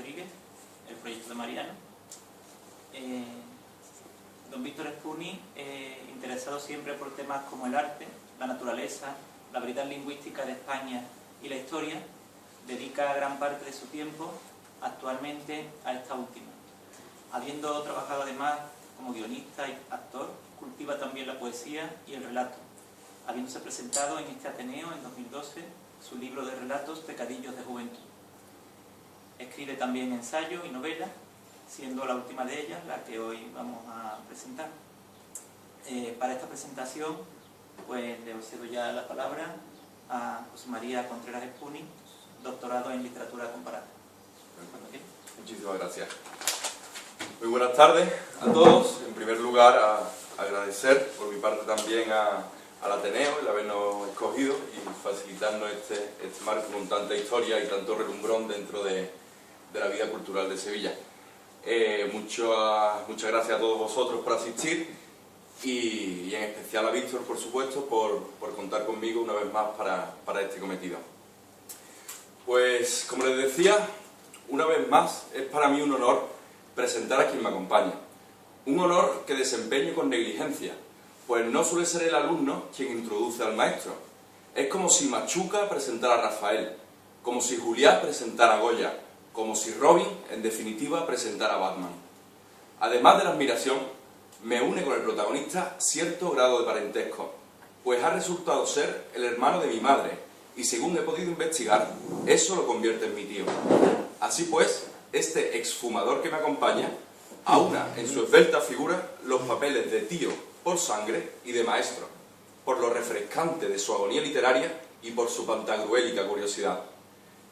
Rodríguez, el proyecto de Mariano. Don Víctor Espuni, interesado siempre por temas como el arte, la naturaleza, la variedad lingüística de España y la historia, dedica gran parte de su tiempo actualmente a esta última. Habiendo trabajado además como guionista y actor, cultiva también la poesía y el relato, habiéndose presentado en este Ateneo en 2012 su libro de relatos Pecadillos de Juventud. Escribe también ensayos y novelas, siendo la última de ellas la que hoy vamos a presentar. Para esta presentación, pues le cedo ya la palabra a José María Contreras Espuni, doctorado en literatura comparada. Muchísimas gracias. Muy buenas tardes a todos. En primer lugar, agradecer por mi parte también al Ateneo el habernos escogido y facilitarnos este marco con tanta historia y tanto relumbrón dentro de la vida cultural de Sevilla. Muchas gracias a todos vosotros por asistir y en especial a Víctor, por supuesto, por contar conmigo una vez más para este cometido. Pues, como les decía, una vez más es para mí un honor presentar a quien me acompaña. Un honor que desempeño con negligencia, pues no suele ser el alumno quien introduce al maestro. Es como si Machuca presentara a Rafael, como si Julián presentara a Goya, como si Robin, en definitiva, presentara a Batman. Además de la admiración, me une con el protagonista cierto grado de parentesco, pues ha resultado ser el hermano de mi madre, y según he podido investigar, eso lo convierte en mi tío. Así pues, este exfumador que me acompaña aúna en su esbelta figura los papeles de tío por sangre y de maestro, por lo refrescante de su agonía literaria y por su pantagruélica curiosidad.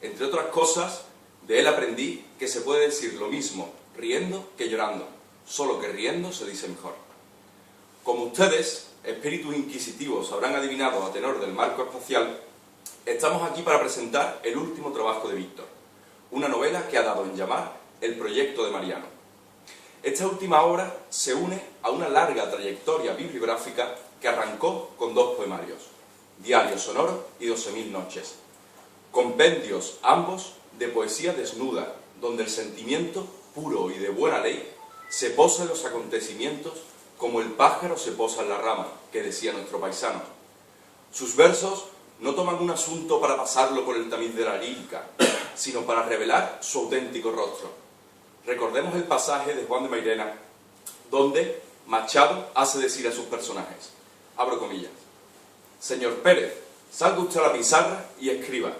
Entre otras cosas, de él aprendí que se puede decir lo mismo riendo que llorando, solo que riendo se dice mejor. Como ustedes, espíritus inquisitivos, habrán adivinado a tenor del marco espacial, estamos aquí para presentar el último trabajo de Víctor, una novela que ha dado en llamar El proyecto de Mariano. Esta última obra se une a una larga trayectoria bibliográfica que arrancó con dos poemarios, Diario sonoro y 12.000 noches, compendios ambos de poesía desnuda, donde el sentimiento, puro y de buena ley, se posa en los acontecimientos como el pájaro se posa en la rama, que decía nuestro paisano. Sus versos no toman un asunto para pasarlo por el tamiz de la lírica, sino para revelar su auténtico rostro. Recordemos el pasaje de Juan de Mairena, donde Machado hace decir a sus personajes, abro comillas, «Señor Pérez, salga usted a la pizarra y escriba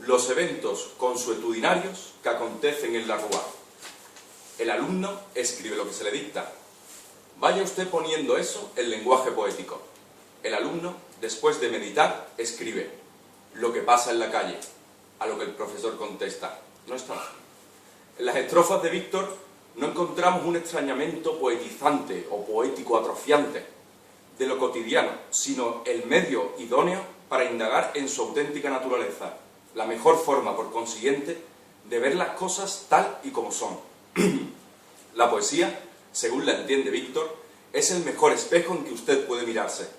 los eventos consuetudinarios que acontecen en la rúa». El alumno escribe lo que se le dicta. Vaya usted poniendo eso en lenguaje poético. El alumno, después de meditar, escribe lo que pasa en la calle, a lo que el profesor contesta, no está mal. En las estrofas de Víctor no encontramos un extrañamiento poetizante o poético atrofiante de lo cotidiano, sino el medio idóneo para indagar en su auténtica naturaleza, la mejor forma, por consiguiente, de ver las cosas tal y como son. La poesía, según la entiende Víctor, es el mejor espejo en que usted puede mirarse.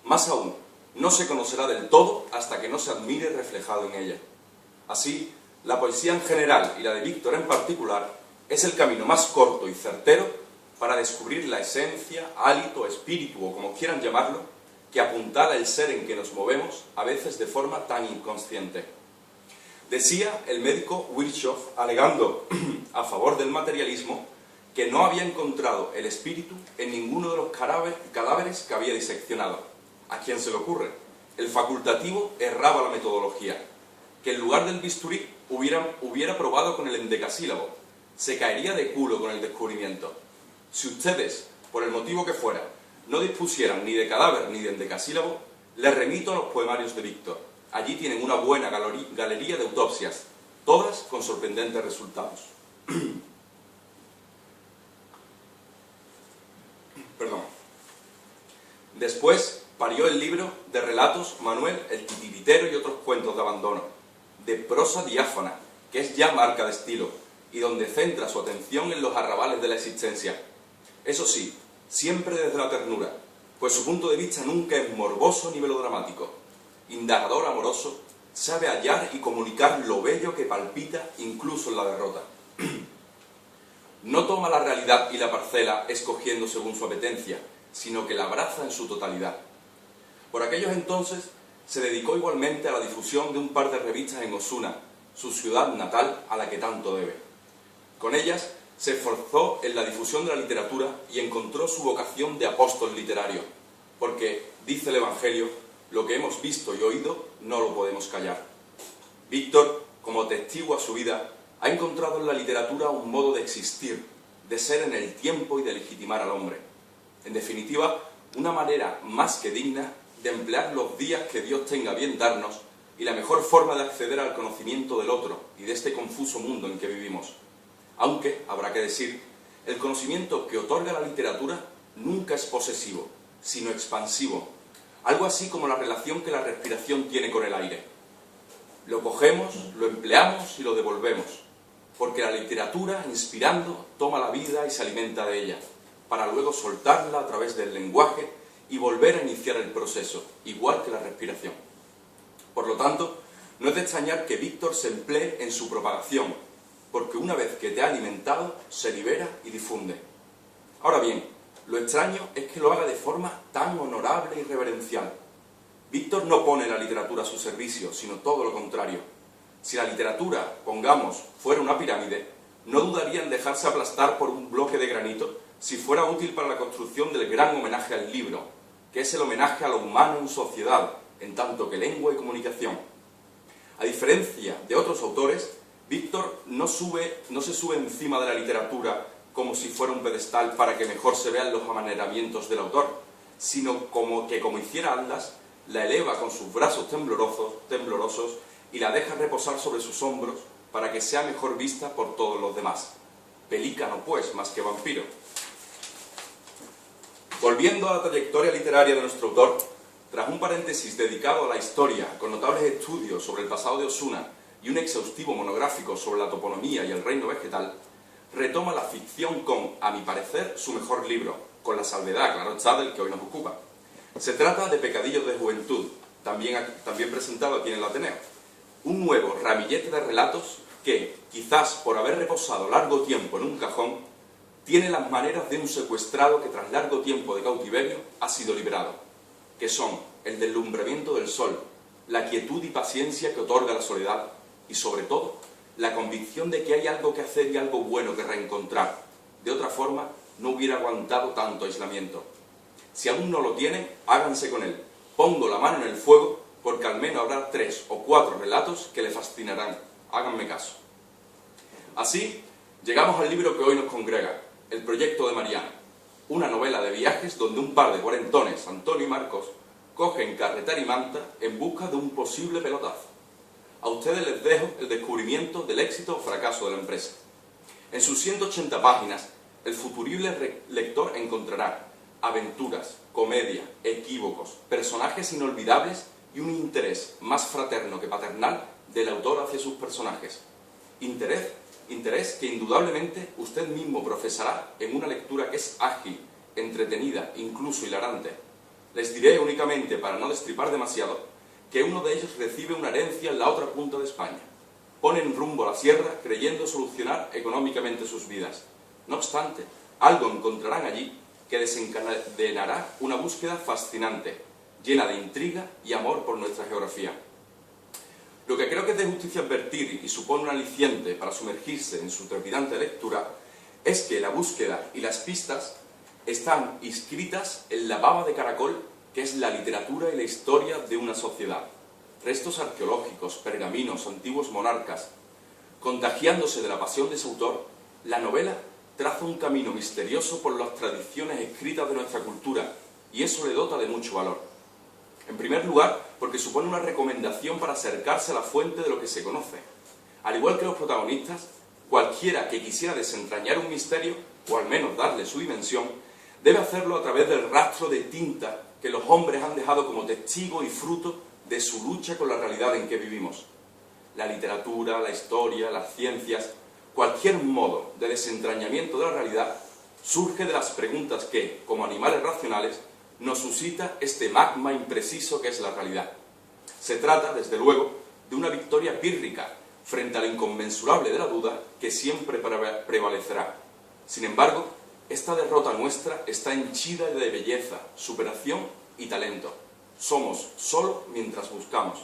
Más aún, no se conocerá del todo hasta que no se admire reflejado en ella. Así, la poesía en general y la de Víctor en particular es el camino más corto y certero para descubrir la esencia, hálito, espíritu o como quieran llamarlo, que apuntala el ser en que nos movemos, a veces de forma tan inconsciente. Decía el médico Virchow, alegando a favor del materialismo, que no había encontrado el espíritu en ninguno de los cadáveres que había diseccionado. ¿A quién se le ocurre? El facultativo erraba la metodología, que en lugar del bisturí hubiera probado con el endecasílabo. Se caería de culo con el descubrimiento. Si ustedes, por el motivo que fuera, no dispusieran ni de cadáver ni de endecasílabo, les remito a los poemarios de Víctor. Allí tienen una buena galería de autopsias, todas con sorprendentes resultados. Perdón. Después parió el libro de relatos Manuel el Titiritero y otros cuentos de abandono, de prosa diáfana, que es ya marca de estilo, y donde centra su atención en los arrabales de la existencia. Eso sí, siempre desde la ternura, pues su punto de vista nunca es morboso ni melodramático. Indagador amoroso, sabe hallar y comunicar lo bello que palpita incluso en la derrota. no toma la realidad y la parcela escogiendo según su apetencia, sino que la abraza en su totalidad. Por aquellos entonces se dedicó igualmente a la difusión de un par de revistas en Osuna, su ciudad natal a la que tanto debe. Con ellas se esforzó en la difusión de la literatura y encontró su vocación de apóstol literario, porque, dice el Evangelio, lo que hemos visto y oído no lo podemos callar. Víctor, como testigo a su vida, ha encontrado en la literatura un modo de existir, de ser en el tiempo y de legitimar al hombre. En definitiva, una manera más que digna de emplear los días que Dios tenga bien darnos y la mejor forma de acceder al conocimiento del otro y de este confuso mundo en que vivimos. Aunque, habrá que decir, el conocimiento que otorga la literatura nunca es posesivo, sino expansivo, algo así como la relación que la respiración tiene con el aire. Lo cogemos, lo empleamos y lo devolvemos, porque la literatura, inspirando, toma la vida y se alimenta de ella, para luego soltarla a través del lenguaje y volver a iniciar el proceso, igual que la respiración. Por lo tanto, no es de extrañar que Víctor se emplee en su propagación, porque una vez que te ha alimentado, se libera y difunde. Ahora bien, lo extraño es que lo haga de forma tan honorable y reverencial. Víctor no pone la literatura a su servicio, sino todo lo contrario. Si la literatura, pongamos, fuera una pirámide, no dudaría en dejarse aplastar por un bloque de granito si fuera útil para la construcción del gran homenaje al libro, que es el homenaje a lo humano en sociedad, en tanto que lengua y comunicación. A diferencia de otros autores, Víctor no se sube encima de la literatura como si fuera un pedestal para que mejor se vean los amaneramientos del autor, sino como hiciera Atlas, la eleva con sus brazos temblorosos y la deja reposar sobre sus hombros para que sea mejor vista por todos los demás. Pelícano, pues, más que vampiro. Volviendo a la trayectoria literaria de nuestro autor, tras un paréntesis dedicado a la historia, con notables estudios sobre el pasado de Osuna y un exhaustivo monográfico sobre la toponimia y el reino vegetal, retoma la ficción con, a mi parecer, su mejor libro, con la salvedad, claro está, del que hoy nos ocupa. Se trata de Pecadillos de Juventud, también presentado aquí en el Ateneo, un nuevo ramillete de relatos que, quizás por haber reposado largo tiempo en un cajón, tiene las maneras de un secuestrado que tras largo tiempo de cautiverio ha sido liberado, que son el deslumbramiento del sol, la quietud y paciencia que otorga la soledad y, sobre todo, la convicción de que hay algo que hacer y algo bueno que reencontrar. De otra forma, no hubiera aguantado tanto aislamiento. Si aún no lo tienen, háganse con él. Pongo la mano en el fuego porque al menos habrá 3 o 4 relatos que le fascinarán. Háganme caso. Así, llegamos al libro que hoy nos congrega, El proyecto de Mariana, una novela de viajes donde un par de cuarentones, Antonio y Marcos, cogen carretera y manta en busca de un posible pelotazo. A ustedes les dejo el descubrimiento del éxito o fracaso de la empresa. En sus 180 páginas, el futurible lector encontrará aventuras, comedia, equívocos, personajes inolvidables y un interés más fraterno que paternal del autor hacia sus personajes. Interés que indudablemente usted mismo profesará en una lectura que es ágil, entretenida, incluso hilarante. Les diré únicamente, para no destripar demasiado, que uno de ellos recibe una herencia en la otra punta de España. Ponen rumbo a la sierra creyendo solucionar económicamente sus vidas. No obstante, algo encontrarán allí que desencadenará una búsqueda fascinante, llena de intriga y amor por nuestra geografía. Lo que creo que es de justicia advertir y supone un aliciente para sumergirse en su trepidante lectura es que la búsqueda y las pistas están inscritas en la baba de caracol que es la literatura y la historia de una sociedad. Restos arqueológicos, pergaminos, antiguos monarcas. Contagiándose de la pasión de su autor, la novela traza un camino misterioso por las tradiciones escritas de nuestra cultura, y eso le dota de mucho valor. En primer lugar, porque supone una recomendación para acercarse a la fuente de lo que se conoce. Al igual que los protagonistas, cualquiera que quisiera desentrañar un misterio, o al menos darle su dimensión, debe hacerlo a través del rastro de tinta que los hombres han dejado como testigo y fruto de su lucha con la realidad en que vivimos. La literatura, la historia, las ciencias, cualquier modo de desentrañamiento de la realidad surge de las preguntas que, como animales racionales, nos suscita este magma impreciso que es la realidad. Se trata, desde luego, de una victoria pírrica frente a lo inconmensurable de la duda que siempre prevalecerá. Sin embargo, esta derrota nuestra está henchida de belleza, superación y talento. Somos solo mientras buscamos.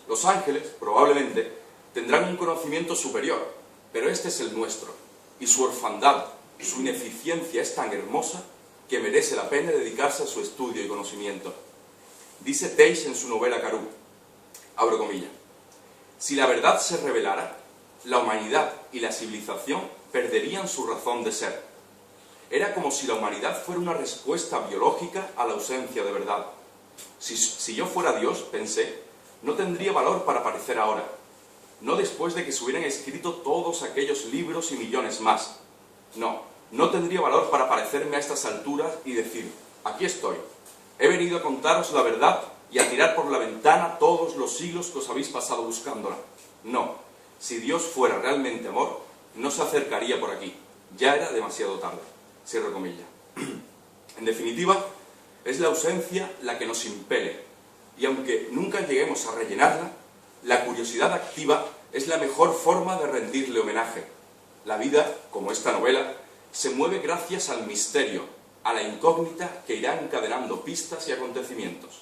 Los ángeles, probablemente, tendrán un conocimiento superior, pero este es el nuestro, y su orfandad, su ineficiencia es tan hermosa que merece la pena dedicarse a su estudio y conocimiento. Dice Teich en su novela Karuk, abro comillas, si la verdad se revelara, la humanidad y la civilización perderían su razón de ser. Era como si la humanidad fuera una respuesta biológica a la ausencia de verdad. Si yo fuera Dios, pensé, no tendría valor para aparecer ahora, no después de que se hubieran escrito todos aquellos libros y millones más. No tendría valor para aparecerme a estas alturas y decir, aquí estoy, he venido a contaros la verdad y a tirar por la ventana todos los siglos que os habéis pasado buscándola. No, si Dios fuera realmente amor, no se acercaría por aquí, ya era demasiado tarde. Cierro comillas. En definitiva, es la ausencia la que nos impele, y aunque nunca lleguemos a rellenarla, la curiosidad activa es la mejor forma de rendirle homenaje. La vida, como esta novela, se mueve gracias al misterio, a la incógnita que irá encadenando pistas y acontecimientos.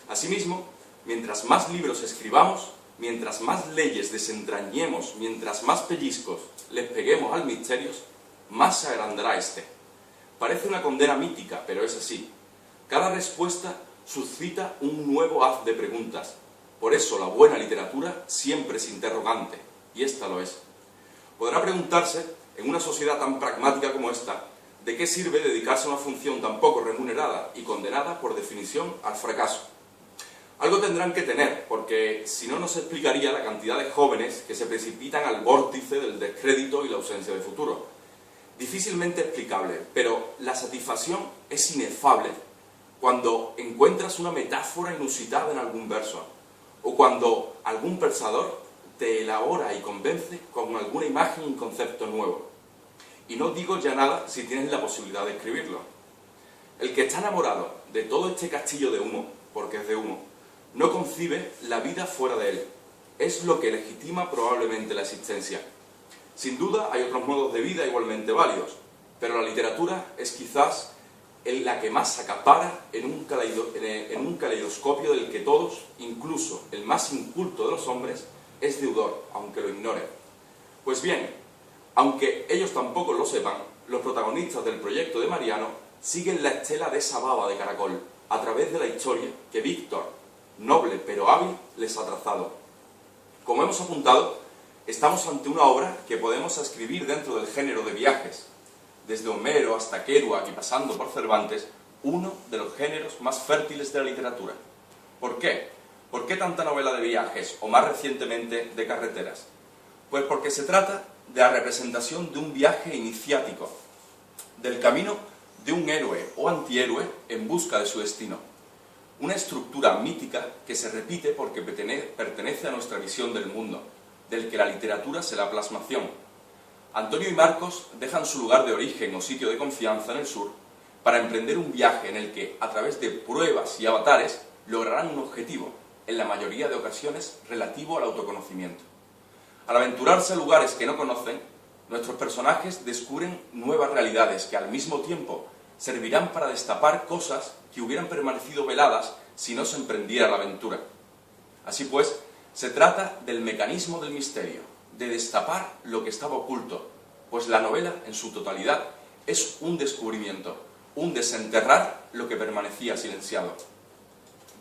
Asimismo, mientras más libros escribamos, mientras más leyes desentrañemos, mientras más pellizcos les peguemos al misterio, más se agrandará este. Parece una condena mítica, pero es así. Cada respuesta suscita un nuevo haz de preguntas. Por eso la buena literatura siempre es interrogante, y esta lo es. Podrá preguntarse, en una sociedad tan pragmática como esta, ¿de qué sirve dedicarse a una función tan poco remunerada y condenada, por definición, al fracaso? Algo tendrán que tener, porque si no, no se explicaría la cantidad de jóvenes que se precipitan al vórtice del descrédito y la ausencia de futuro. Difícilmente explicable, pero la satisfacción es inefable cuando encuentras una metáfora inusitada en algún verso, o cuando algún pensador te elabora y convence con alguna imagen y un concepto nuevo. Y no digo ya nada si tienes la posibilidad de escribirlo. El que está enamorado de todo este castillo de humo, porque es de humo, no concibe la vida fuera de él. Es lo que legitima probablemente la existencia. Sin duda hay otros modos de vida igualmente válidos, pero la literatura es quizás la que más acapara en un caleidoscopio del que todos, incluso el más inculto de los hombres, es deudor, aunque lo ignore. Pues bien, aunque ellos tampoco lo sepan, los protagonistas del proyecto de Mariano siguen la estela de esa baba de caracol, a través de la historia que Víctor, noble pero hábil, les ha trazado. Como hemos apuntado, estamos ante una obra que podemos ascribir dentro del género de viajes. Desde Homero hasta Kerouac y pasando por Cervantes, uno de los géneros más fértiles de la literatura. ¿Por qué? ¿Por qué tanta novela de viajes, o más recientemente de carreteras? Pues porque se trata de la representación de un viaje iniciático, del camino de un héroe o antihéroe en busca de su destino. Una estructura mítica que se repite porque pertenece a nuestra visión del mundo, del que la literatura es la plasmación. Antonio y Marcos dejan su lugar de origen o sitio de confianza en el sur para emprender un viaje en el que, a través de pruebas y avatares, lograrán un objetivo, en la mayoría de ocasiones relativo al autoconocimiento. Al aventurarse a lugares que no conocen, nuestros personajes descubren nuevas realidades que al mismo tiempo servirán para destapar cosas que hubieran permanecido veladas si no se emprendiera la aventura. Así pues, se trata del mecanismo del misterio, de destapar lo que estaba oculto, pues la novela, en su totalidad, es un descubrimiento, un desenterrar lo que permanecía silenciado.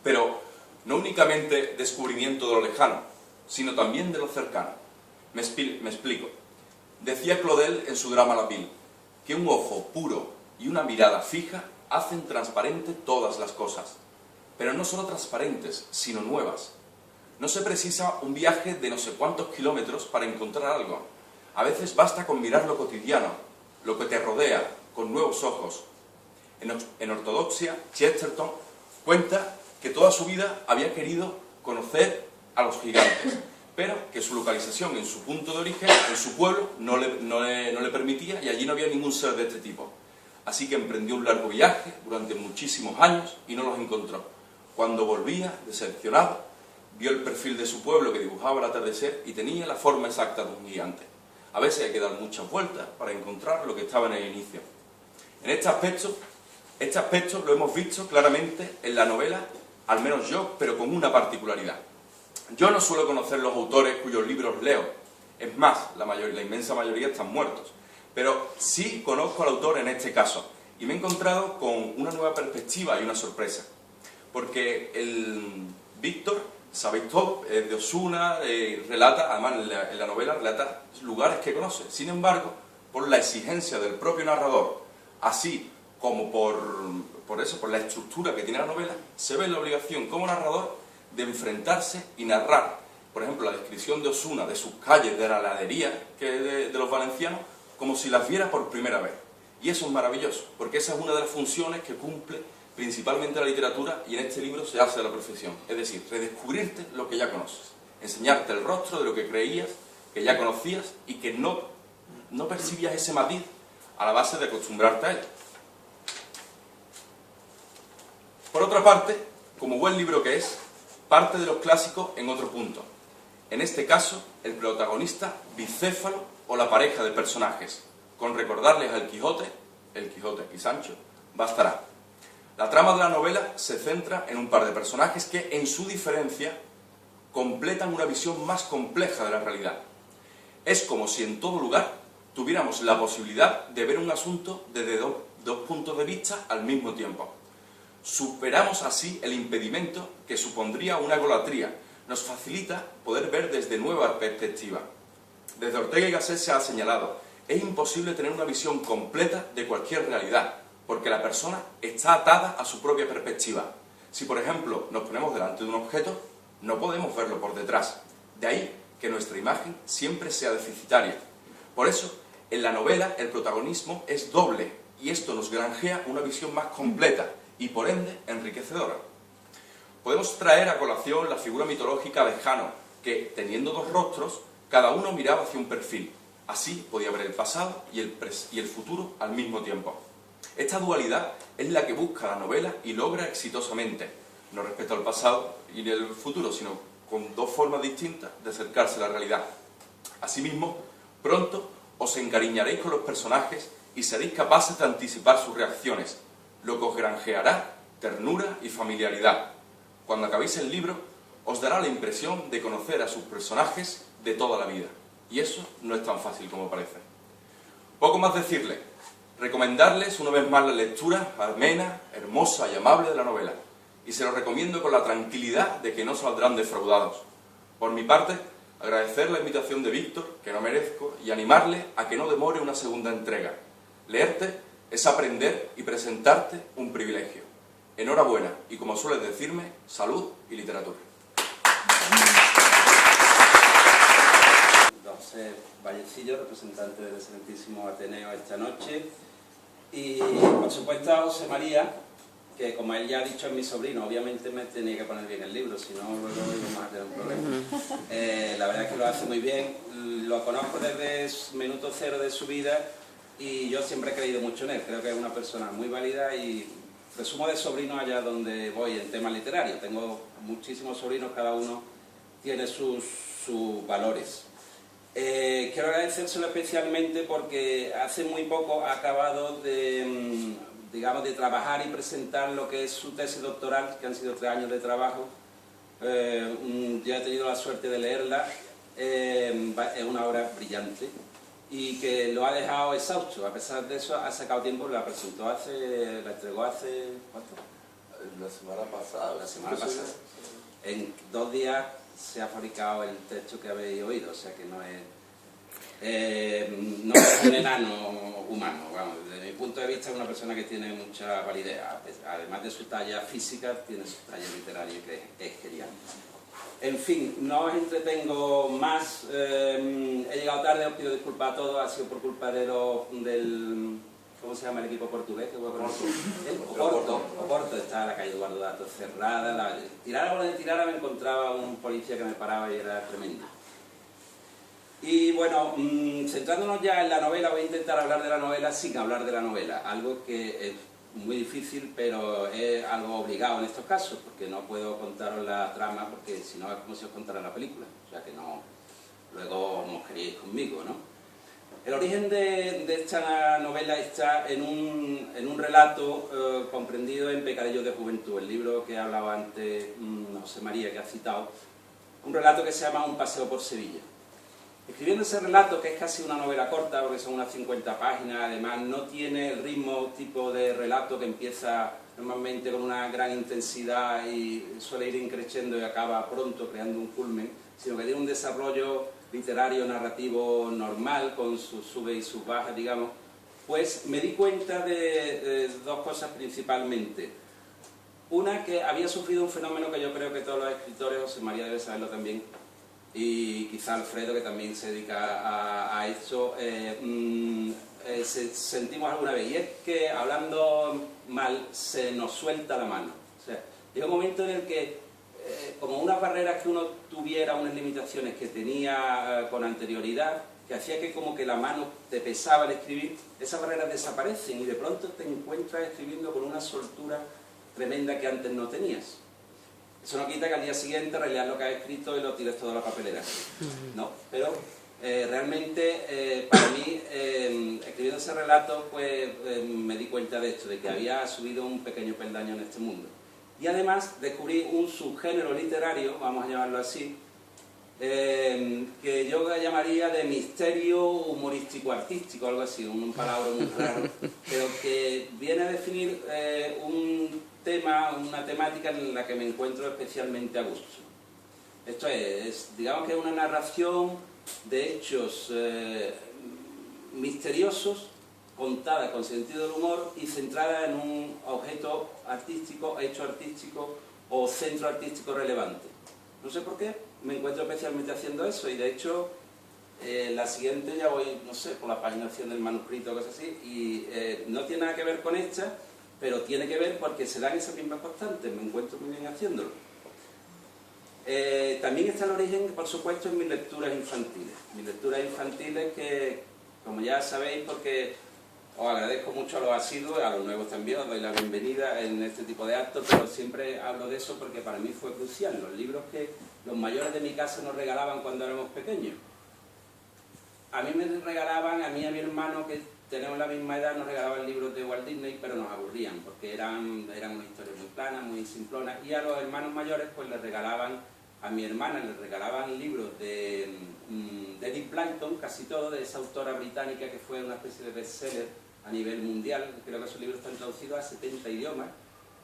Pero no únicamente descubrimiento de lo lejano, sino también de lo cercano. Me explico. Decía Claudel en su drama La Ville, que un ojo puro y una mirada fija hacen transparente todas las cosas, pero no solo transparentes, sino nuevas. No se precisa un viaje de no sé cuántos kilómetros para encontrar algo. A veces basta con mirar lo cotidiano, lo que te rodea, con nuevos ojos. En Ortodoxia, Chesterton cuenta que toda su vida había querido conocer a los gigantes, pero que su localización en su punto de origen, en su pueblo, no le permitía, y allí no había ningún ser de este tipo. Así que emprendió un largo viaje durante muchísimos años y no los encontró. Cuando volvía, decepcionado, vio el perfil de su pueblo que dibujaba el atardecer y tenía la forma exacta de un gigante. A veces hay que dar muchas vueltas para encontrar lo que estaba en el inicio. En este aspecto lo hemos visto claramente en la novela, al menos yo, pero con una particularidad. Yo no suelo conocer los autores cuyos libros leo. Es más, la inmensa mayoría están muertos. Pero sí conozco al autor en este caso. Y me he encontrado con una nueva perspectiva y una sorpresa. Porque el Víctor, sabéis todo, de Osuna, relata, además en la novela, relata lugares que conoce. Sin embargo, por la exigencia del propio narrador, así como por la estructura que tiene la novela, se ve en la obligación como narrador de enfrentarse y narrar, por ejemplo, la descripción de Osuna, de sus calles, de la heladería de los valencianos, como si las viera por primera vez. Y eso es maravilloso, porque esa es una de las funciones que cumple principalmente la literatura, y en este libro se hace a la perfección. Es decir, redescubrirte lo que ya conoces, enseñarte el rostro de lo que creías, que ya conocías, y que no percibías ese matiz a la base de acostumbrarte a él. Por otra parte, como buen libro que es, parte de los clásicos en otro punto. En este caso, el protagonista bicéfalo o la pareja de personajes. Con recordarles al Quijote, el Quijote y Sancho, bastará. La trama de la novela se centra en un par de personajes que, en su diferencia, completan una visión más compleja de la realidad. Es como si en todo lugar tuviéramos la posibilidad de ver un asunto desde dos puntos de vista al mismo tiempo. Superamos así el impedimento que supondría una egolatría. Nos facilita poder ver desde nuevas perspectivas. Desde Ortega y Gasset se ha señalado, es imposible tener una visión completa de cualquier realidad, porque la persona está atada a su propia perspectiva. Si, por ejemplo, nos ponemos delante de un objeto, no podemos verlo por detrás. De ahí que nuestra imagen siempre sea deficitaria. Por eso, en la novela, el protagonismo es doble, y esto nos granjea una visión más completa, y por ende, enriquecedora. Podemos traer a colación la figura mitológica de Jano, que, teniendo dos rostros, cada uno miraba hacia un perfil. Así podía ver el pasado y el futuro al mismo tiempo. Esta dualidad es la que busca la novela y logra exitosamente, no respecto al pasado y el futuro, sino con dos formas distintas de acercarse a la realidad. Asimismo, pronto os encariñaréis con los personajes y seréis capaces de anticipar sus reacciones, lo que os granjeará ternura y familiaridad. Cuando acabéis el libro, os dará la impresión de conocer a sus personajes de toda la vida. Y eso no es tan fácil como parece. Poco más decirle. Recomendarles una vez más la lectura amena, hermosa y amable de la novela. Y se lo recomiendo con la tranquilidad de que no saldrán defraudados. Por mi parte, agradecer la invitación de Víctor, que no merezco, y animarle a que no demore una segunda entrega. Leerte es aprender y presentarte un privilegio. Enhorabuena y, como sueles decirme, salud y literatura. José Vallecillo, representante del excelentísimo Ateneo esta noche, y por supuesto a José María, que como él ya ha dicho es mi sobrino, obviamente me tenía que poner bien el libro, si no luego íbamos a tener un problema. La verdad es que lo hace muy bien, lo conozco desde el minuto cero de su vida y yo siempre he creído mucho en él, creo que es una persona muy válida y presumo de sobrino allá donde voy en temas literarios. Tengo muchísimos sobrinos, cada uno tiene sus valores. Quiero agradecérselo especialmente porque hace muy poco ha acabado de, digamos, de trabajar y presentar lo que es su tesis doctoral, que han sido 3 años de trabajo. Ya he tenido la suerte de leerla, es una obra brillante y que lo ha dejado exhausto. A pesar de eso ha sacado tiempo, la entregó hace, ¿cuánto? La semana pasada. La semana pasada. En 2 días se ha fabricado el texto que habéis oído, o sea que no es un enano humano, vamos. Desde mi punto de vista es una persona que tiene mucha validez, además de su talla física, tiene su talla literaria que es genial. En fin, no os entretengo más, he llegado tarde, os pido disculpas a todos, ha sido por culpa del ¿cómo se llama el equipo portugués? Oporto, está la calle Eduardo Dato cerrada, tirara por donde tirara me encontraba un policía que me paraba y era tremendo. Y bueno, centrándonos ya en la novela, voy a intentar hablar de la novela sin hablar de la novela, algo que es muy difícil, pero es algo obligado en estos casos, porque no puedo contaros la trama, porque si no es como si os contara la película, o sea que no, luego os mojaríais conmigo, ¿no? El origen de esta novela está en un relato comprendido en Pecadillos de Juventud, el libro que hablaba antes José María, que ha citado, un relato que se llama Un paseo por Sevilla. Escribiendo ese relato, que es casi una novela corta, porque son unas 50 páginas, además no tiene el mismo tipo de relato que empieza normalmente con una gran intensidad y suele ir increciendo y acaba pronto creando un culmen, sino que tiene un desarrollo literario, narrativo normal, con sus subes y sus bajas, digamos, pues me di cuenta de dos cosas principalmente. Una, que había sufrido un fenómeno que yo creo que todos los escritores, José María debe saberlo también, y quizá Alfredo, que también se dedica a esto, sentimos alguna vez, y es que hablando mal se nos suelta la mano. O sea, llega un momento en el que como unas barreras que uno tuviera, unas limitaciones que tenía con anterioridad, que hacía que como que la mano te pesaba al escribir, esas barreras desaparecen y de pronto te encuentras escribiendo con una soltura tremenda que antes no tenías. Eso no quita que al día siguiente releas lo que has escrito y lo tires todo a la papelera, ¿no? Pero realmente para mí, escribiendo ese relato, pues me di cuenta de esto, de que había subido un pequeño peldaño en este mundo. Y además descubrí un subgénero literario, vamos a llamarlo así, que yo llamaría de misterio humorístico-artístico, algo así, un palabra muy raro, pero que viene a definir un tema, una temática en la que me encuentro especialmente a gusto. Esto digamos que es una narración de hechos misteriosos, contada con sentido del humor y centrada en un objeto artístico, hecho artístico o centro artístico relevante. No sé por qué, me encuentro especialmente haciendo eso y de hecho la siguiente ya voy, no sé, por la paginación del manuscrito o cosas así y no tiene nada que ver con esta, pero tiene que ver porque se dan esas mismas constantes, me encuentro muy bien haciéndolo. También está el origen, por supuesto, en mis lecturas infantiles. Mis lecturas infantiles que, como ya sabéis, porque os agradezco mucho a los asiduos, a los nuevos también, os doy la bienvenida en este tipo de actos, pero siempre hablo de eso porque para mí fue crucial. Los libros que los mayores de mi casa nos regalaban cuando éramos pequeños. A mí me regalaban, a mí y a mi hermano, que tenemos la misma edad, nos regalaban libros de Walt Disney, pero nos aburrían, porque eran unas historias muy planas, muy simplonas, y a los hermanos mayores pues les regalaban, a mi hermana les regalaban libros de Enid Blyton, casi todo, de esa autora británica que fue una especie de bestseller a nivel mundial. Creo que esos libros están traducidos a 70 idiomas,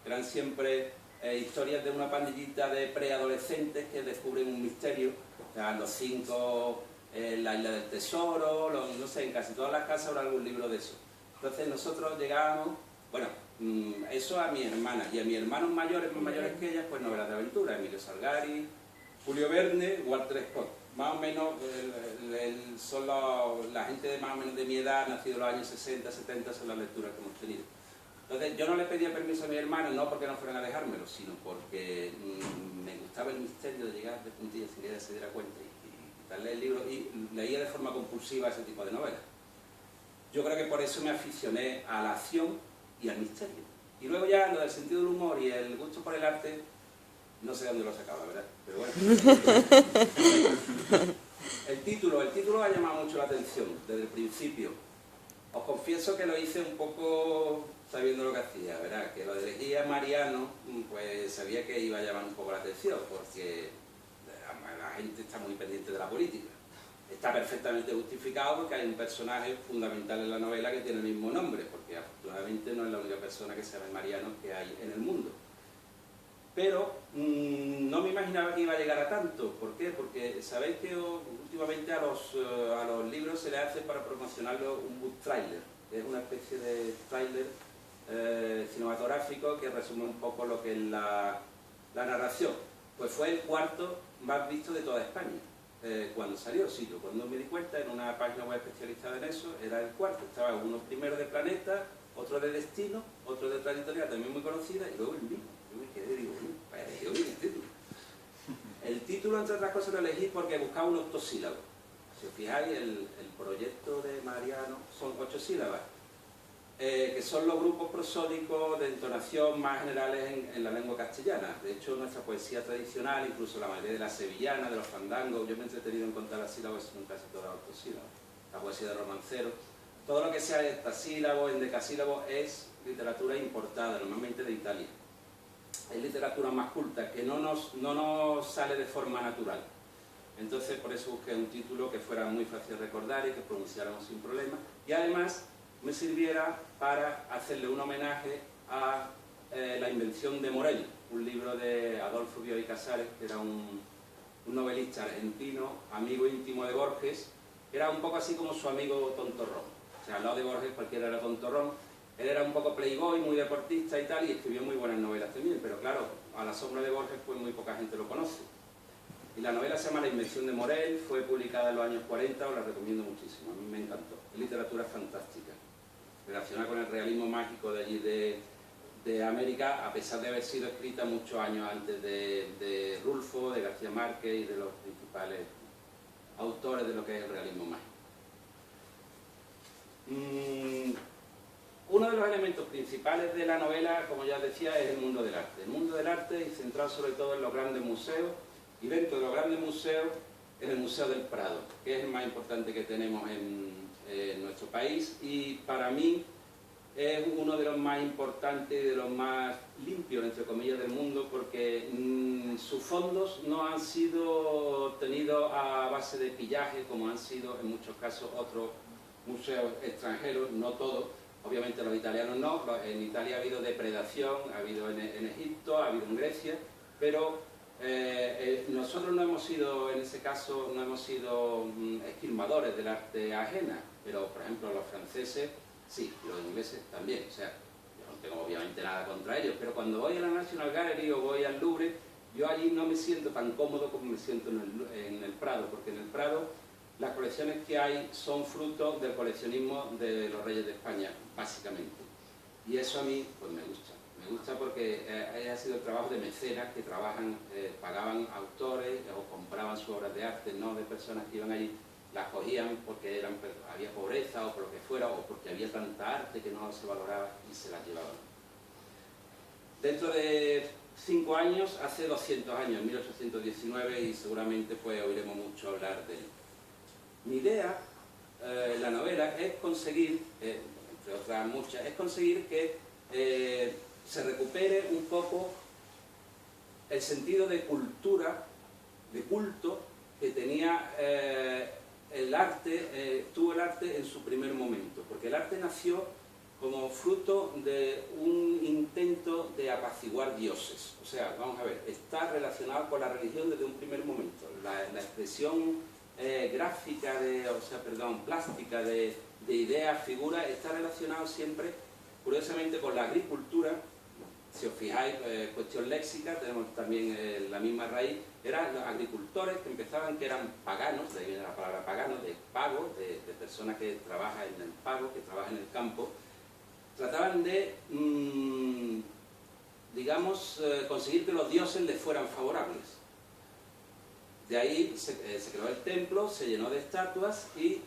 eran siempre historias de una pandillita de preadolescentes que descubren un misterio, o sea, los 5, la isla del tesoro, no sé, en casi todas las casas habrá algún libro de eso. Entonces nosotros llegábamos, bueno, eso a mi hermana, y a mis hermanos mayores, más mayores que ellas, pues novelas de aventura, Emilio Salgari, Julio Verne, Walter Scott. Más o menos son la gente de más o menos de mi edad, nacido en los años 60, 70, son las lecturas que hemos tenido. Entonces yo no le pedía permiso a mi hermano, no porque no fueran a dejármelo, sino porque me gustaba el misterio de llegar de puntillas sin que ella se diera cuenta y darle el libro, y leía de forma compulsiva ese tipo de novelas. Yo creo que por eso me aficioné a la acción y al misterio. Y luego ya lo del sentido del humor y el gusto por el arte, no sé dónde lo sacaba, la verdad, pero bueno. El título ha llamado mucho la atención desde el principio. Os confieso que lo hice un poco sabiendo lo que hacía, ¿verdad? Que lo elegí a Mariano, pues sabía que iba a llamar un poco la atención, porque la gente está muy pendiente de la política. Está perfectamente justificado porque hay un personaje fundamental en la novela que tiene el mismo nombre, porque afortunadamente no es la única persona que se llama Mariano que hay en el mundo. Pero no me imaginaba que iba a llegar a tanto. ¿Por qué? Porque sabéis que últimamente a los libros se le hace para promocionarlo un book trailer, que es una especie de trailer cinematográfico que resume un poco lo que es la narración. Pues fue el cuarto más visto de toda España cuando salió, cito, cuando me di cuenta en una página web especializada en eso, era el cuarto. Estaba uno primero de Planeta, otro de Destino, otro de otra editorial también muy conocida, y luego el mío. Yo me quedé y digo, vaya, yo vi el título. El título, entre otras cosas, lo elegí porque buscaba un octosílabo. Si os fijáis, el proyecto de Mariano son 8 sílabas, que son los grupos prosódicos de entonación más generales en la lengua castellana. De hecho, nuestra poesía tradicional, incluso la mayoría de la sevillana, de los fandangos, yo me he entretenido en contar las sílabas, son casi todas octosílabas. La poesía de romanceros. Todo lo que sea hectasílabo, endecasílabo es literatura importada, normalmente de Italia. Es literatura más culta, que no nos sale de forma natural. Entonces por eso busqué un título que fuera muy fácil de recordar y que pronunciáramos sin problema. Y además me sirviera para hacerle un homenaje a La invención de Morell, un libro de Adolfo Bioy Casares, que era un novelista argentino, amigo íntimo de Borges. Era un poco así como su amigo tontorrón. O sea, al lado de Borges cualquiera era tontorrón. Él era un poco playboy, muy deportista y tal, y escribió muy buenas novelas también, pero claro, a la sombra de Borges pues muy poca gente lo conoce. Y la novela se llama La invención de Morell, fue publicada en los años 40, os la recomiendo muchísimo, a mí me encantó. Es literatura fantástica, relacionada con el realismo mágico de allí de América, a pesar de haber sido escrita muchos años antes de Rulfo, de García Márquez y de los principales autores de lo que es el realismo mágico. Uno de los elementos principales de la novela, como ya decía, es el mundo del arte. El mundo del arte y centrado sobre todo en los grandes museos, y dentro de los grandes museos, en el Museo del Prado, que es el más importante que tenemos en nuestro país, y para mí es uno de los más importantes y de los más limpios, entre comillas, del mundo, porque sus fondos no han sido obtenidos a base de pillaje, como han sido en muchos casos otros museos extranjeros, no todos. Obviamente los italianos no, en Italia ha habido depredación, ha habido en Egipto, ha habido en Grecia, pero nosotros no hemos sido, en ese caso, no hemos sido esquilmadores del arte ajena, pero por ejemplo los franceses sí, los ingleses también. O sea, yo no tengo obviamente nada contra ellos, pero cuando voy a la National Gallery o voy al Louvre, yo allí no me siento tan cómodo como me siento en el Prado, porque en el Prado las colecciones que hay son fruto del coleccionismo de los reyes de España, básicamente. Y eso a mí pues me gusta. Me gusta porque ha sido el trabajo de mecenas que trabajan, pagaban autores o compraban sus obras de arte, no de personas que iban allí, las cogían porque había pobreza o por lo que fuera, o porque había tanta arte que no se valoraba y se las llevaban. Dentro de 5 años, hace 200 años, 1819, y seguramente pues oiremos mucho hablar de él. Mi idea, la novela, es conseguir, entre otras muchas, es conseguir que se recupere un poco el sentido de cultura, de culto, que tenía el arte, tuvo el arte en su primer momento, porque el arte nació como fruto de un intento de apaciguar dioses. O sea, vamos a ver, está relacionado con la religión desde un primer momento. La expresión gráfica, plástica de ideas, figuras, está relacionado siempre, curiosamente, con la agricultura. Si os fijáis, cuestión léxica, tenemos también la misma raíz. Eran los agricultores que empezaban, que eran paganos, de ahí viene la palabra pagano, de pago, de personas que trabajan en el pago, que trabajan en el campo. Trataban de, digamos, conseguir que los dioses les fueran favorables. De ahí se creó el templo, se llenó de estatuas, y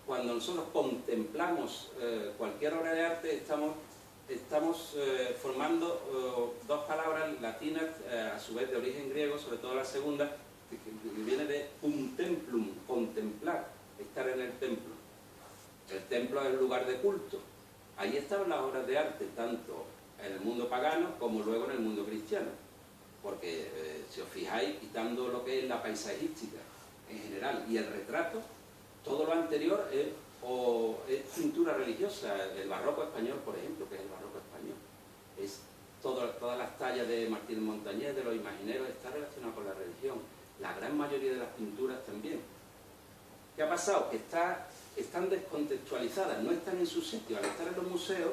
cuando nosotros contemplamos cualquier obra de arte, estamos formando dos palabras latinas, a su vez de origen griego, sobre todo la segunda, que viene de un templum, contemplar, estar en el templo. El templo es el lugar de culto. Ahí estaban las obras de arte, tanto en el mundo pagano como luego en el mundo cristiano. Porque si os fijáis, quitando lo que es la paisajística en general y el retrato, todo lo anterior es pintura religiosa. El barroco español, por ejemplo, que es el barroco español, es todas las tallas de Martín Montañés, de los imagineros, está relacionado con la religión. La gran mayoría de las pinturas también. ¿Qué ha pasado? Que están descontextualizadas, no están en su sitio. Al estar en los museos,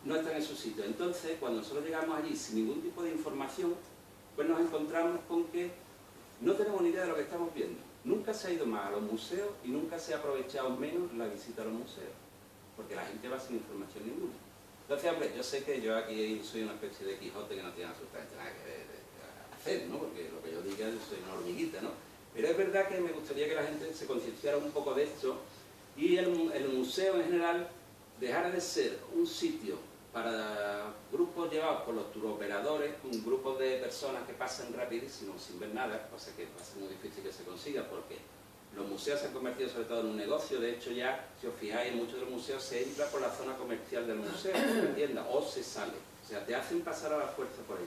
no están en su sitio. Entonces, cuando nosotros llegamos allí sin ningún tipo de información, pues nos encontramos con que no tenemos ni idea de lo que estamos viendo. Nunca se ha ido más a los museos y nunca se ha aprovechado menos la visita a los museos, porque la gente va sin información ninguna. Entonces, hombre, yo sé que yo aquí soy una especie de Quijote que no tiene absolutamente nada que hacer, ¿no? Porque lo que yo diga, yo soy una hormiguita, ¿no? Pero es verdad que me gustaría que la gente se concienciara un poco de esto, y el museo en general dejara de ser un sitio para grupos llevados por los turoperadores, un grupo de personas que pasan rapidísimo sin ver nada, cosa que va a ser muy difícil que se consiga porque Los museos se han convertido sobre todo en un negocio. De hecho, ya, si os fijáis, en muchos de los museos se entra por la zona comercial del museo, por la tienda, o se sale. O sea, te hacen pasar a la fuerza por ahí.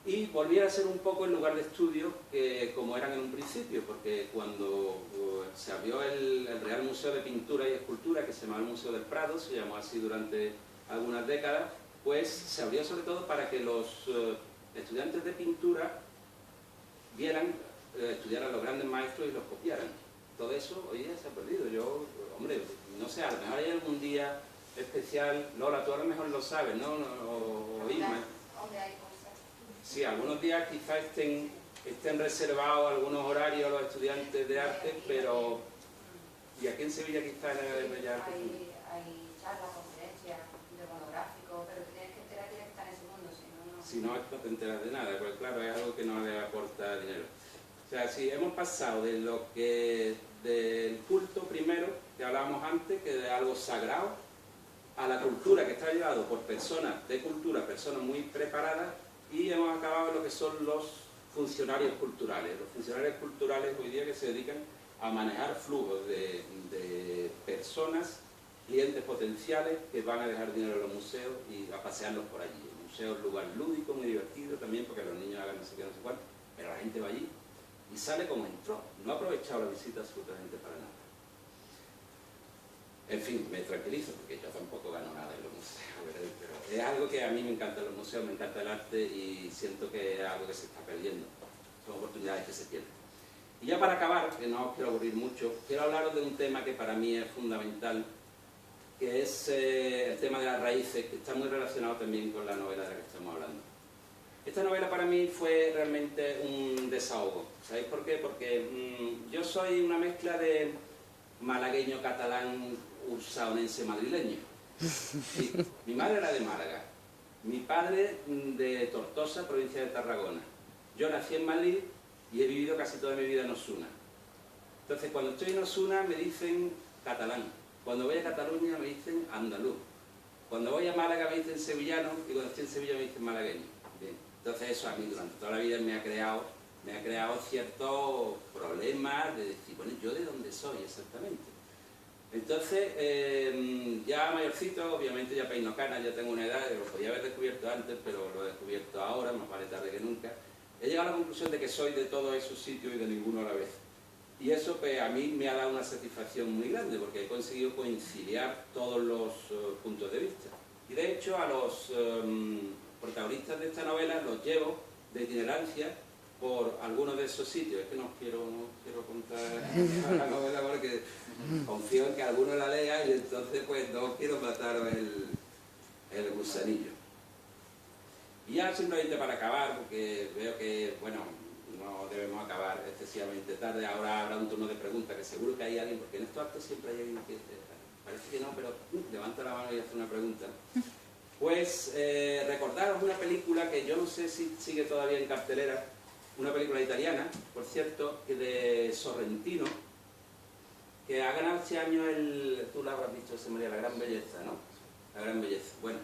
Y volviera a ser un poco el lugar de estudio que como eran en un principio, porque cuando se abrió el Real Museo de Pintura y Escultura, que se llamaba el Museo del Prado, se llamó así durante algunas décadas, pues se abrió sobre todo para que los estudiantes de pintura estudiaran los grandes maestros y los copiaran. Todo eso hoy día se ha perdido. Yo, hombre, no sé, a lo mejor hay algún día especial. Lola, tú a lo mejor lo sabes, ¿no? O Isma. Sí, algunos días quizás estén reservados algunos horarios a los estudiantes de arte, pero... ¿Y aquí en Sevilla quizás en el Bellas Artes? Hay charlas, conferencias, de monográficos, pero tienes que enterarte de que está en ese mundo, si no, no... Si no, no te enteras de nada, porque claro, es algo que no le aporta dinero. O sea, si hemos pasado de lo que... del culto primero, que hablábamos antes, que de algo sagrado, a la cultura que está llevado por personas de cultura, personas muy preparadas, y hemos acabado en lo que son los funcionarios culturales. Los funcionarios culturales hoy día que se dedican a manejar flujos de personas, clientes potenciales que van a dejar dinero en los museos y a pasearlos por allí. El museo es un lugar lúdico, muy divertido también, porque los niños hagan no sé qué, no sé cuál, pero la gente va allí y sale como entró. No ha aprovechado la visita absolutamente para nada. En fin, me tranquilizo porque yo tampoco gano nada en los museos, pero es algo que a mí me encanta los museos, me encanta el arte y siento que es algo que se está perdiendo. Son oportunidades que se pierden. Y ya para acabar, que no os quiero aburrir mucho, quiero hablaros de un tema que para mí es fundamental, que es el tema de las raíces, que está muy relacionado también con la novela de la que estamos hablando. Esta novela para mí fue realmente un desahogo. ¿Sabéis por qué? Porque yo soy una mezcla de malagueño, catalán, ursaonense, madrileño. Sí, mi madre era de Málaga, mi padre de Tortosa, provincia de Tarragona. Yo nací en Madrid y he vivido casi toda mi vida en Osuna. Entonces, cuando estoy en Osuna me dicen catalán. Cuando voy a Cataluña me dicen andaluz. Cuando voy a Málaga me dicen sevillano y cuando estoy en Sevilla me dicen malagueño. Bien. Entonces eso a mí durante toda la vida me ha creado ciertos problemas de decir, bueno, ¿yo de dónde soy exactamente? Entonces, ya mayorcito, obviamente ya peino canas, ya tengo una edad, lo podía haber descubierto antes, pero lo he descubierto ahora, más vale tarde que nunca. He llegado a la conclusión de que soy de todos esos sitios y de ninguno a la vez. Y eso pues, a mí me ha dado una satisfacción muy grande, porque he conseguido conciliar todos los puntos de vista. Y de hecho, a los protagonistas de esta novela los llevo de itinerancia por algunos de esos sitios. Es que no quiero contar la novela porque confío en que alguno la lea y entonces pues no quiero mataros el gusanillo. Y ya simplemente para acabar, porque veo que, bueno, no debemos acabar excesivamente tarde, ahora habrá un turno de preguntas, que seguro que hay alguien, porque en estos actos siempre hay alguien que parece que no, pero levanta la mano y hace una pregunta. Pues recordaros una película que yo no sé si sigue todavía en cartelera, una película italiana, por cierto, de Sorrentino, que ha ganado este año tú la habrás visto, se María, La Gran Belleza, ¿no? La Gran Belleza. Bueno,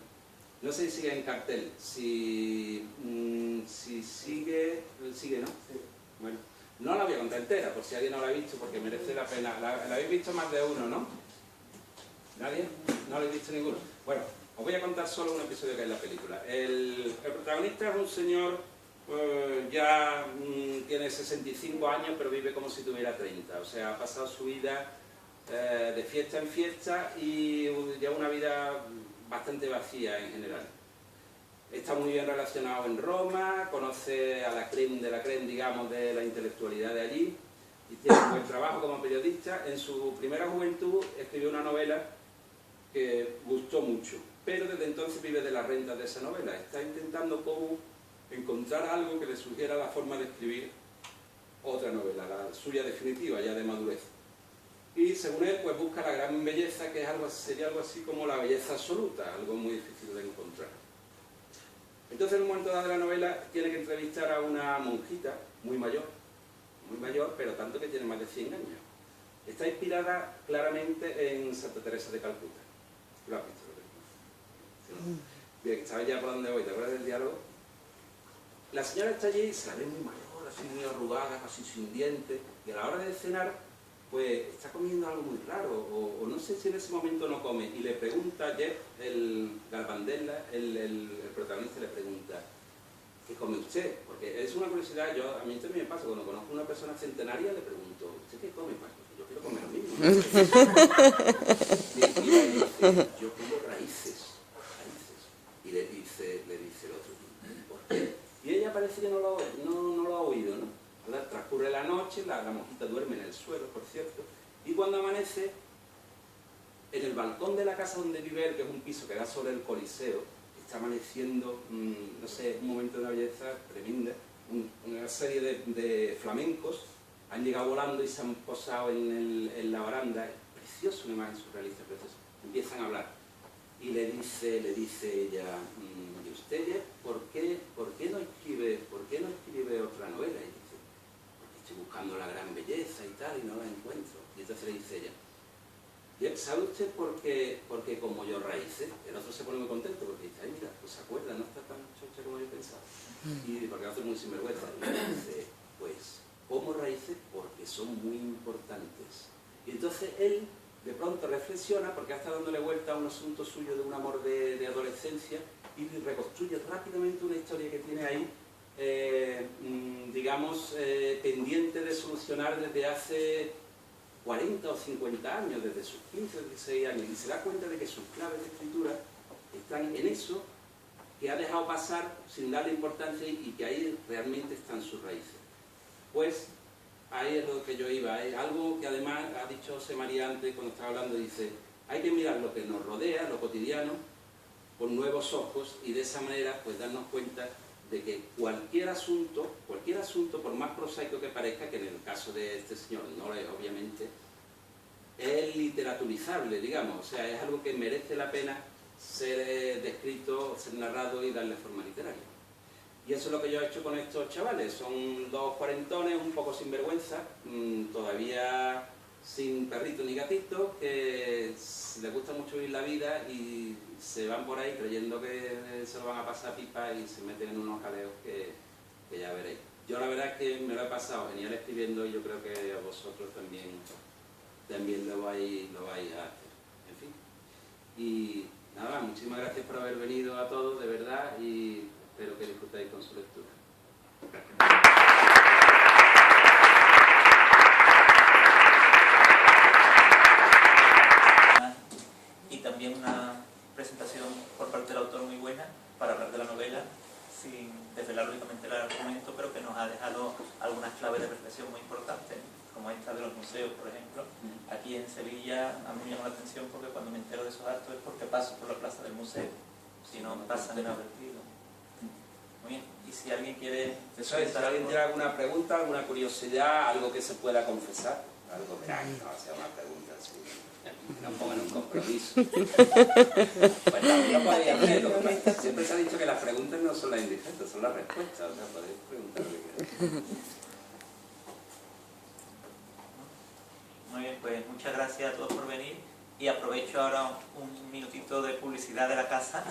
no sé si sigue en cartel, si sigue, ¿no? Sí. Bueno, no la voy a contar entera, por si alguien no la ha visto, porque merece la pena. La habéis visto más de uno, ¿no? ¿Nadie? ¿No la habéis visto ninguno? Bueno, os voy a contar solo un episodio que hay en la película. El protagonista es un señor, ya tiene 65 años, pero vive como si tuviera 30. O sea, ha pasado su vida de fiesta en fiesta y lleva una vida bastante vacía en general. Está muy bien relacionado en Roma, conoce a la creme de la creme, digamos, de la intelectualidad de allí y tiene un buen trabajo como periodista. En su primera juventud escribió una novela que gustó mucho, pero desde entonces vive de las rentas de esa novela. Está intentando cómo encontrar algo que le sugiera la forma de escribir otra novela, la suya definitiva, ya de madurez. Y según él, pues busca la gran belleza, que es sería algo así como la belleza absoluta, algo muy difícil de encontrar. Entonces, en un momento dado de la novela, tiene que entrevistar a una monjita muy mayor, pero tanto que tiene más de 100 años. Está inspirada claramente en Santa Teresa de Calcuta. ¿Lo has visto? Bien, ¿sabes ya por dónde voy? ¿Te acuerdas del diálogo? La señora está allí, se la ve muy mayor, así muy arrugadas, así sin dientes, y a la hora de cenar, pues está comiendo algo muy raro, o no sé si en ese momento no come, y le pregunta a Jeff, el Garbandella, el protagonista, le pregunta, ¿qué come usted? Porque es una curiosidad, a mí también me pasa, cuando conozco a una persona centenaria, le pregunto, ¿usted qué come? Pues yo quiero comer lo mismo. Y ella dice, yo como raíces. Y le dice el otro, ¿por qué? Y ella parece que no lo ha oído, ¿no? ¿Verdad? Transcurre la noche, la monjita duerme en el suelo, por cierto, y cuando amanece, en el balcón de la casa donde vive él, que es un piso que da sobre el Coliseo, está amaneciendo, no sé, un momento de una belleza tremenda, una serie de flamencos han llegado volando y se han posado en la baranda, es precioso, una imagen surrealista, preciosa. Empiezan a hablar y le dice ella, ¿y usted, Jeff, por qué no escribe otra novela? Y dice, porque estoy buscando la gran belleza y tal y no la encuentro. Y entonces le dice ella, Jeff, ¿sabe usted por qué como yo raíces? El otro se pone muy contento porque dice, ay mira, pues se acuerda, no está tan chocha como yo pensaba. Y porque hace muy sinvergüenza. Y le dice, pues como raíces porque son muy importantes. Y entonces él de pronto reflexiona porque ha estado dándole vuelta a un asunto suyo de un amor de adolescencia y reconstruye rápidamente una historia que tiene ahí, digamos, pendiente de solucionar desde hace 40 o 50 años, desde sus 15 o 16 años, y se da cuenta de que sus claves de escritura están en eso que ha dejado pasar sin darle importancia y que ahí realmente están sus raíces. Pues ahí es lo que yo iba, es algo que además ha dicho José María antes cuando estaba hablando, dice, hay que mirar lo que nos rodea, lo cotidiano, con nuevos ojos y de esa manera pues darnos cuenta de que cualquier asunto, por más prosaico que parezca, que en el caso de este señor no lo es obviamente, es literaturizable, digamos, o sea, es algo que merece la pena ser descrito, ser narrado y darle forma literaria. Y eso es lo que yo he hecho con estos chavales, son dos cuarentones, un poco sinvergüenza, todavía sin perrito ni gatito, que les gusta mucho vivir la vida y se van por ahí creyendo que se lo van a pasar pipa y se meten en unos jaleos que ya veréis. Yo la verdad es que me lo he pasado genial escribiendo y yo creo que a vosotros también lo vais a hacer. En fin. Y nada, muchísimas gracias por haber venido a todos, de verdad, y espero que disfrutéis con su lectura. Y también una presentación por parte del autor muy buena para hablar de la novela, sin desvelar lógicamente el argumento, pero que nos ha dejado algunas claves de reflexión muy importantes, como esta de los museos, por ejemplo. Aquí en Sevilla a mí me llama la atención porque cuando me entero de esos actos es porque paso por la plaza del museo, si no pasan inadvertido. Muy bien, y si alguien quiere... Eso es, si alguien tiene alguna pregunta, alguna curiosidad, algo que se pueda confesar, algo que no sea una pregunta así, no pongan un compromiso. Pues también lo podéis hacer, siempre se ha dicho que las preguntas no son las indigentes, son las respuestas, o sea, podéis preguntar lo que queráis. Muy bien, pues muchas gracias a todos por venir y aprovecho ahora un minutito de publicidad de la casa.